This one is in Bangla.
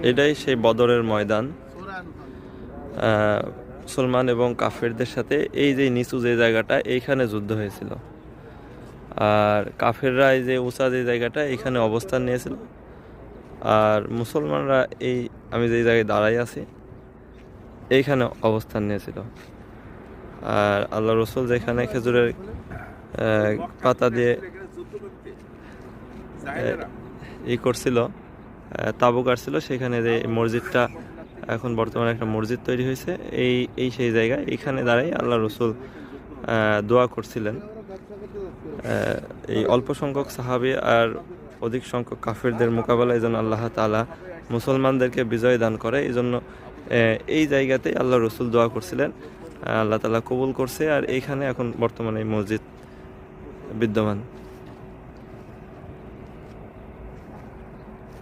এটাই সেই বদরের ময়দান। মুসলমান এবং কাফেরদের সাথে এই যে নিচু যে জায়গাটা, এইখানে যুদ্ধ হয়েছিল। আর কাফেররা এই যে উঁচা যে জায়গাটা, এখানে অবস্থান নিয়েছিল। আর মুসলমানরা এই আমি যে জায়গায় দাঁড়াই আছি, এইখানে অবস্থান নিয়েছিল। আর আল্লাহ রসুল যেখানে খেজুরের পাতা দিয়ে ই করছিল, তাঁবু কাটছিল, সেখানে যে মসজিদটা এখন বর্তমানে একটা মসজিদ তৈরি হয়েছে, এই সেই জায়গায় এখানে দাঁড়াই আল্লাহ রসুল দোয়া করছিলেন। এই অল্প সংখ্যক সাহাবী আর অধিক সংখ্যক কাফেরদের মোকাবেলায় যেন আল্লাহ তাআলা মুসলমানদেরকে বিজয় দান করে, এই জন্য এই জায়গাতেই আল্লাহ রসুল দোয়া করছিলেন। আল্লাহ তাআলা কবুল করছে। আর এইখানে এখন বর্তমানে এই মসজিদ বিদ্যমান।